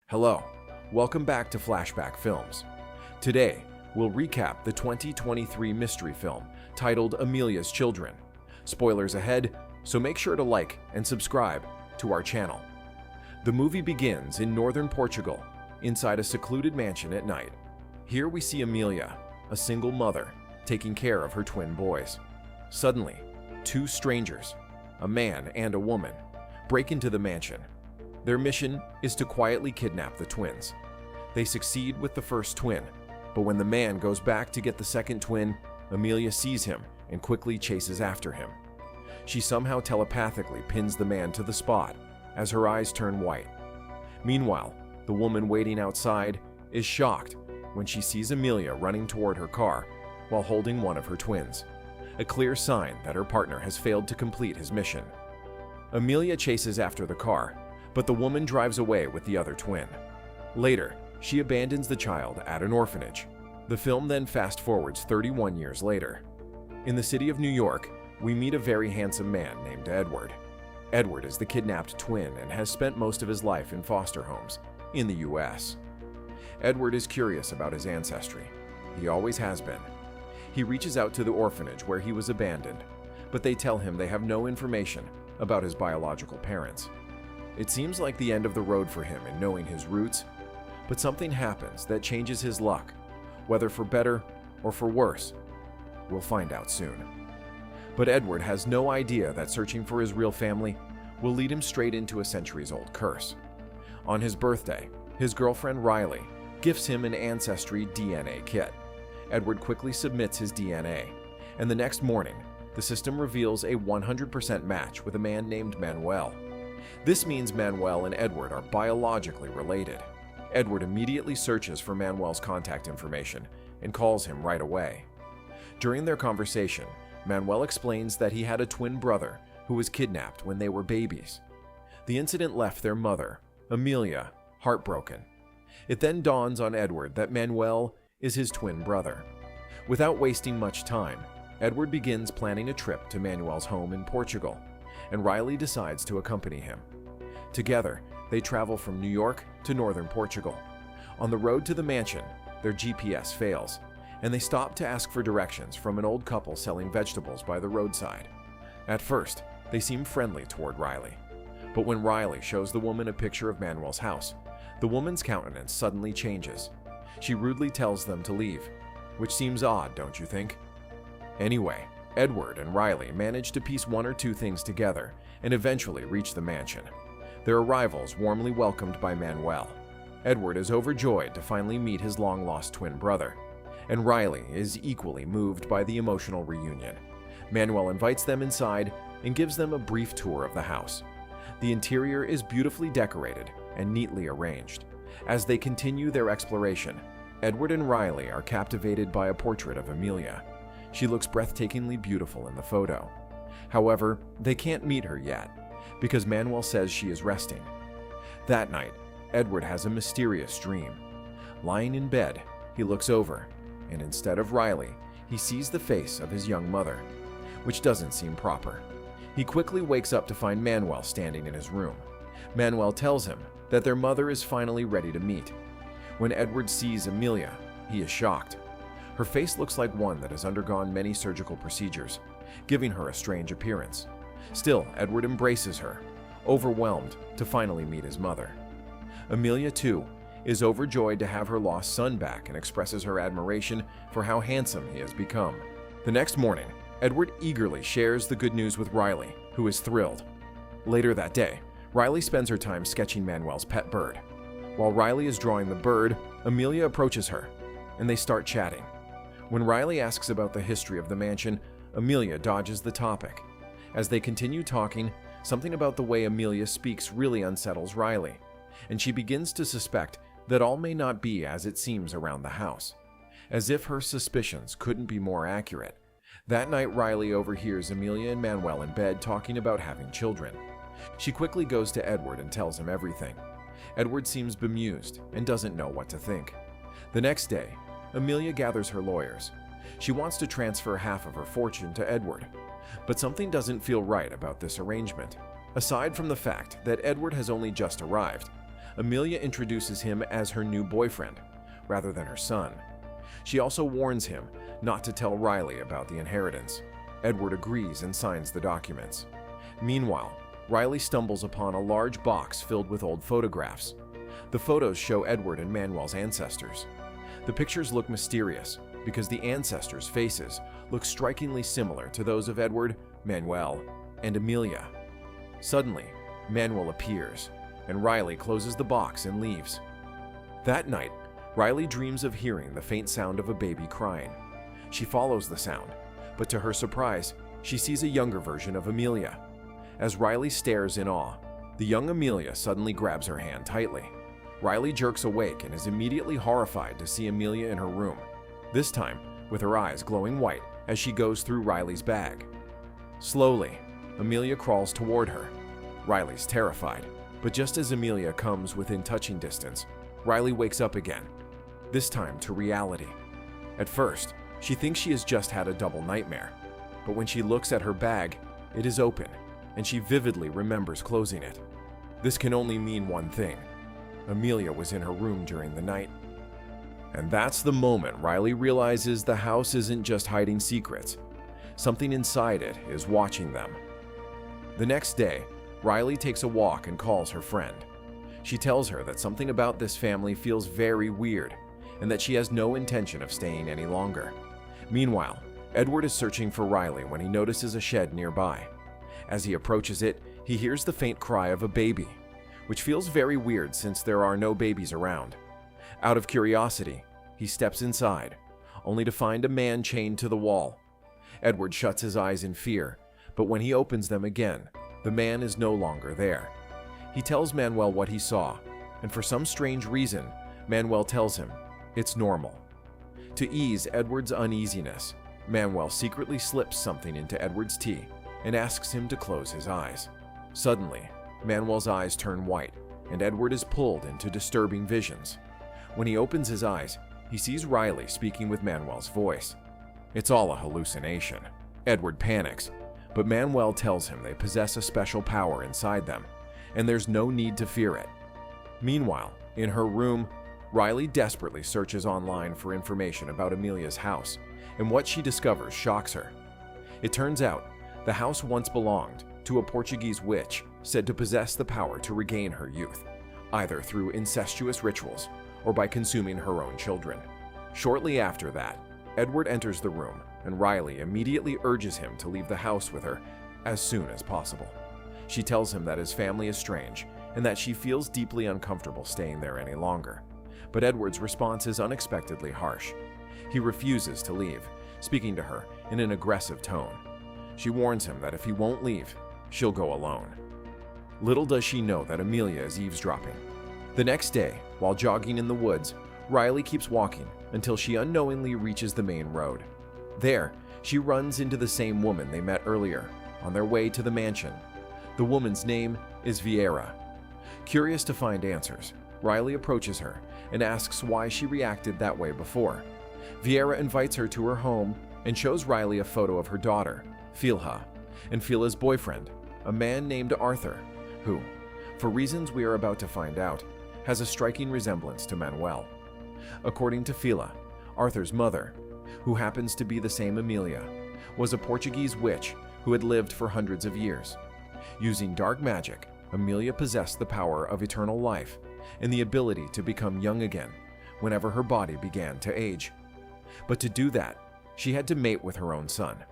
Hello, welcome back to Flashback Films. Today, we'll recap the 2023 mystery film titled Amelia's Children. Spoilers ahead, so make sure to like and subscribe to our channel. The movie begins in northern Portugal, inside a secluded mansion at night. Here we see Amelia, a single mother, taking care of her twin boys. Suddenly, two strangers, a man and a woman, break into the mansion. Their mission is to quietly kidnap the twins. They succeed with the first twin, but when the man goes back to get the second twin, Amelia sees him and quickly chases after him. She somehow telepathically pins the man to the spot as her eyes turn white. Meanwhile, the woman waiting outside is shocked when she sees Amelia running toward her car while holding one of her twins, a clear sign that her partner has failed to complete his mission. Amelia chases after the car, but the woman drives away with the other twin. Later, she abandons the child at an orphanage. The film then fast-forwards 31 years later. In the city of New York, we meet a very handsome man named Edward. Edward is the kidnapped twin and has spent most of his life in foster homes in the US. Edward is curious about his ancestry. He always has been. He reaches out to the orphanage where he was abandoned, but they tell him they have no information about his biological parents. It seems like the end of the road for him in knowing his roots, but something happens that changes his luck, whether for better or for worse. We'll find out soon. But Edward has no idea that searching for his real family will lead him straight into a centuries-old curse. On his birthday, his girlfriend Riley gifts him an ancestry DNA kit. Edward quickly submits his DNA, and the next morning, the system reveals a 100% match with a man named Manuel. This means Manuel and Edward are biologically related. Edward immediately searches for Manuel's contact information and calls him right away. During their conversation, Manuel explains that he had a twin brother who was kidnapped when they were babies. The incident left their mother, Amelia, heartbroken. It then dawns on Edward that Manuel is his twin brother. Without wasting much time, Edward begins planning a trip to Manuel's home in Portugal, and Riley decides to accompany him. Together, they travel from New York to northern Portugal. On the road to the mansion, their GPS fails, and they stop to ask for directions from an old couple selling vegetables by the roadside. At first, they seem friendly toward Riley, but when Riley shows the woman a picture of Manuel's house, the woman's countenance suddenly changes. She rudely tells them to leave, which seems odd, don't you think? Anyway, Edward and Riley manage to piece one or two things together and eventually reach the mansion. Their arrival is warmly welcomed by Manuel. Edward is overjoyed to finally meet his long-lost twin brother, and Riley is equally moved by the emotional reunion. Manuel invites them inside and gives them a brief tour of the house. The interior is beautifully decorated and neatly arranged. As they continue their exploration, Edward and Riley are captivated by a portrait of Amelia. She looks breathtakingly beautiful in the photo. However, they can't meet her yet, because Manuel says she is resting. That night, Edward has a mysterious dream. Lying in bed, he looks over, and instead of Riley, he sees the face of his young mother, which doesn't seem proper. He quickly wakes up to find Manuel standing in his room. Manuel tells him that their mother is finally ready to meet. When Edward sees Amelia, he is shocked. Her face looks like one that has undergone many surgical procedures, giving her a strange appearance. Still, Edward embraces her, overwhelmed to finally meet his mother. Amelia, too, is overjoyed to have her lost son back and expresses her admiration for how handsome he has become. The next morning, Edward eagerly shares the good news with Riley, who is thrilled. Later that day, Riley spends her time sketching Manuel's pet bird. While Riley is drawing the bird, Amelia approaches her, and they start chatting. When Riley asks about the history of the mansion, Amelia dodges the topic. As they continue talking, something about the way Amelia speaks really unsettles Riley, and she begins to suspect that all may not be as it seems around the house. As if her suspicions couldn't be more accurate, that night Riley overhears Amelia and Manuel in bed talking about having children. She quickly goes to Edward and tells him everything. Edward seems bemused and doesn't know what to think. The next day, Amelia gathers her lawyers. She wants to transfer half of her fortune to Edward, but something doesn't feel right about this arrangement. Aside from the fact that Edward has only just arrived, Amelia introduces him as her new boyfriend, rather than her son. She also warns him not to tell Riley about the inheritance. Edward agrees and signs the documents. Meanwhile, Riley stumbles upon a large box filled with old photographs. The photos show Edward and Manuel's ancestors. The pictures look mysterious because the ancestors' faces look strikingly similar to those of Edward, Manuel, and Amelia. Suddenly, Manuel appears, and Riley closes the box and leaves. That night, Riley dreams of hearing the faint sound of a baby crying. She follows the sound, but to her surprise, she sees a younger version of Amelia. As Riley stares in awe, the young Amelia suddenly grabs her hand tightly. Riley jerks awake and is immediately horrified to see Amelia in her room, this time with her eyes glowing white as she goes through Riley's bag. Slowly, Amelia crawls toward her. Riley's terrified, but just as Amelia comes within touching distance, Riley wakes up again, this time to reality. At first, she thinks she has just had a double nightmare, but when she looks at her bag, it is open, and she vividly remembers closing it. This can only mean one thing. Amelia was in her room during the night. And that's the moment Riley realizes the house isn't just hiding secrets. Something inside it is watching them. The next day, Riley takes a walk and calls her friend. She tells her that something about this family feels very weird, and that she has no intention of staying any longer. Meanwhile, Edward is searching for Riley when he notices a shed nearby. As he approaches it, he hears the faint cry of a baby, which feels very weird since there are no babies around. Out of curiosity, he steps inside, only to find a man chained to the wall. Edward shuts his eyes in fear, but when he opens them again, the man is no longer there. He tells Manuel what he saw, and for some strange reason, Manuel tells him it's normal. To ease Edward's uneasiness, Manuel secretly slips something into Edward's tea and asks him to close his eyes. Suddenly, Manuel's eyes turn white, and Edward is pulled into disturbing visions. When he opens his eyes, he sees Riley speaking with Manuel's voice. It's all a hallucination. Edward panics, but Manuel tells him they possess a special power inside them, and there's no need to fear it. Meanwhile, in her room, Riley desperately searches online for information about Amelia's house, and what she discovers shocks her. It turns out, the house once belonged to a Portuguese witch said to possess the power to regain her youth, either through incestuous rituals or by consuming her own children. Shortly after that, Edward enters the room, and Riley immediately urges him to leave the house with her as soon as possible. She tells him that his family is strange and that she feels deeply uncomfortable staying there any longer. But Edward's response is unexpectedly harsh. He refuses to leave, speaking to her in an aggressive tone. She warns him that if he won't leave, she'll go alone. Little does she know that Amelia is eavesdropping. The next day, while jogging in the woods, Riley keeps walking until she unknowingly reaches the main road. There, she runs into the same woman they met earlier, on their way to the mansion. The woman's name is Vieira. Curious to find answers, Riley approaches her and asks why she reacted that way before. Vieira invites her to her home and shows Riley a photo of her daughter, Filha, and Fila's boyfriend, a man named Arthur, who, for reasons we are about to find out, has a striking resemblance to Manuel. According to Fila, Arthur's mother, who happens to be the same Amelia, was a Portuguese witch who had lived for hundreds of years. Using dark magic, Amelia possessed the power of eternal life and the ability to become young again whenever her body began to age. But to do that, she had to mate with her own son.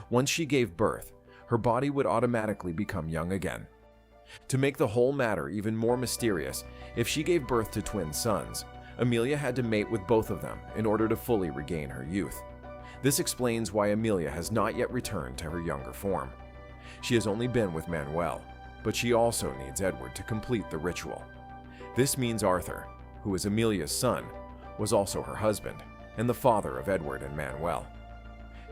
Once she gave birth, her body would automatically become young again. To make the whole matter even more mysterious, if she gave birth to twin sons, Amelia had to mate with both of them in order to fully regain her youth. This explains why Amelia has not yet returned to her younger form. She has only been with Manuel, but she also needs Edward to complete the ritual. This means Arthur, who is Amelia's son, was also her husband and the father of Edward and Manuel.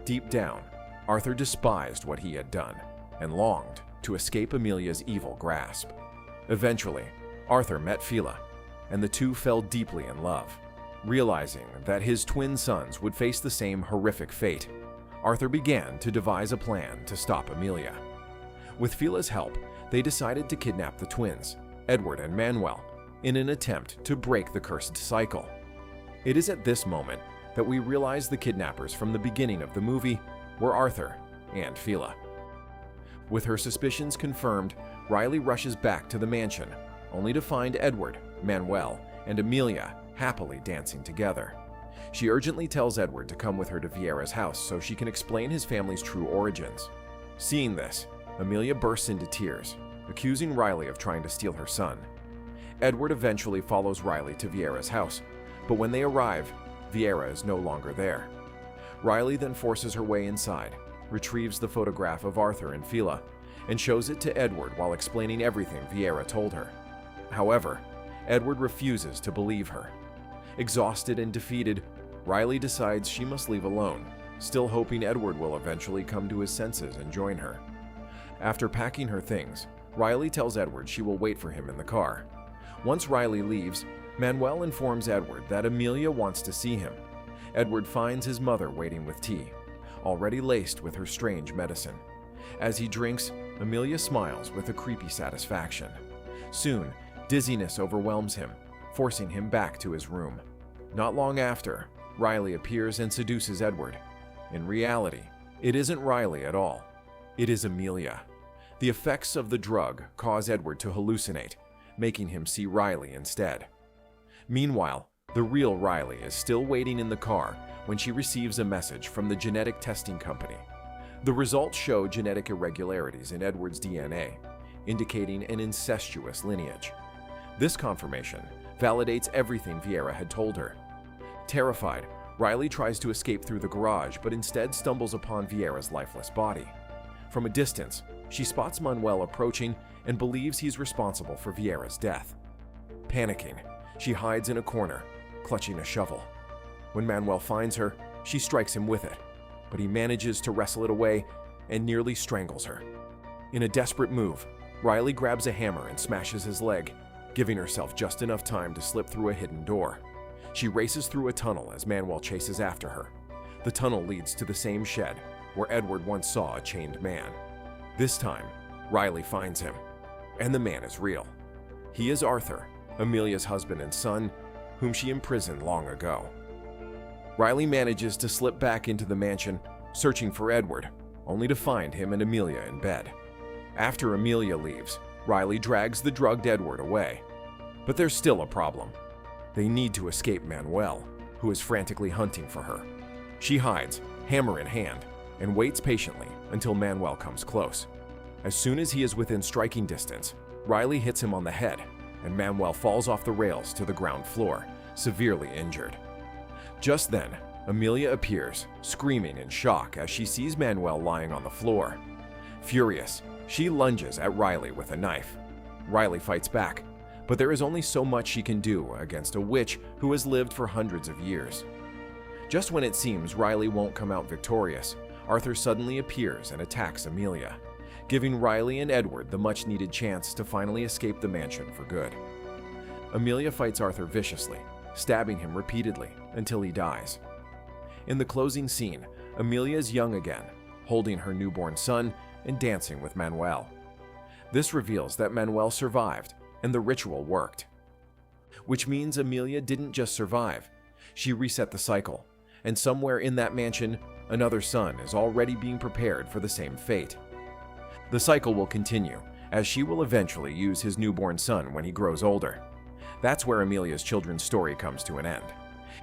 Deep down, Arthur despised what he had done and longed to escape Amelia's evil grasp. Eventually, Arthur met Fila, and the two fell deeply in love. Realizing that his twin sons would face the same horrific fate, Arthur began to devise a plan to stop Amelia. With Fila's help, they decided to kidnap the twins, Edward and Manuel, in an attempt to break the cursed cycle. It is at this moment that we realize the kidnappers from the beginning of the movie were Arthur and Fila. With her suspicions confirmed, Riley rushes back to the mansion, only to find Edward, Manuel, and Amelia happily dancing together. She urgently tells Edward to come with her to Vieira's house so she can explain his family's true origins. Seeing this, Amelia bursts into tears, accusing Riley of trying to steal her son. Edward eventually follows Riley to Vieira's house, but when they arrive, Vieira is no longer there. Riley then forces her way inside, retrieves the photograph of Arthur and Fila, and shows it to Edward while explaining everything Vieira told her. However, Edward refuses to believe her. Exhausted and defeated, Riley decides she must leave alone, still hoping Edward will eventually come to his senses and join her. After packing her things, Riley tells Edward she will wait for him in the car. Once Riley leaves, Manuel informs Edward that Amelia wants to see him. Edward finds his mother waiting with tea, already laced with her strange medicine. As he drinks, Amelia smiles with a creepy satisfaction. Soon, dizziness overwhelms him, forcing him back to his room. Not long after, Riley appears and seduces Edward. In reality, it isn't Riley at all. It is Amelia. The effects of the drug cause Edward to hallucinate, making him see Riley instead. Meanwhile, the real Riley is still waiting in the car when she receives a message from the genetic testing company. The results show genetic irregularities in Edward's DNA, indicating an incestuous lineage. This confirmation validates everything Vieira had told her. Terrified, Riley tries to escape through the garage, but instead stumbles upon Vieira's lifeless body. From a distance, she spots Manuel approaching and believes he's responsible for Vieira's death. Panicking, she hides in a corner, clutching a shovel. When Manuel finds her, she strikes him with it, but he manages to wrestle it away and nearly strangles her. In a desperate move, Riley grabs a hammer and smashes his leg, giving herself just enough time to slip through a hidden door. She races through a tunnel as Manuel chases after her. The tunnel leads to the same shed where Edward once saw a chained man. This time, Riley finds him, and the man is real. He is Arthur, Amelia's husband and son, whom she imprisoned long ago. Riley manages to slip back into the mansion, searching for Edward, only to find him and Amelia in bed. After Amelia leaves, Riley drags the drugged Edward away. But there's still a problem. They need to escape Manuel, who is frantically hunting for her. She hides, hammer in hand, and waits patiently until Manuel comes close. As soon as he is within striking distance, Riley hits him on the head, and Manuel falls off the rails to the ground floor, severely injured. Just then, Amelia appears, screaming in shock as she sees Manuel lying on the floor. Furious, she lunges at Riley with a knife. Riley fights back, but there is only so much she can do against a witch who has lived for hundreds of years. Just when it seems Riley won't come out victorious, Arthur suddenly appears and attacks Amelia, giving Riley and Edward the much-needed chance to finally escape the mansion for good. Amelia fights Arthur viciously, stabbing him repeatedly until he dies. In the closing scene, Amelia is young again, holding her newborn son and dancing with Manuel. This reveals that Manuel survived and the ritual worked. Which means Amelia didn't just survive, she reset the cycle, and somewhere in that mansion, another son is already being prepared for the same fate. The cycle will continue, as she will eventually use his newborn son when he grows older. That's where Amelia's children's story comes to an end.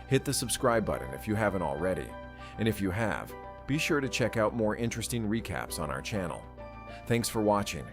Hit the subscribe button if you haven't already, and if you have, be sure to check out more interesting recaps on our channel. Thanks for watching,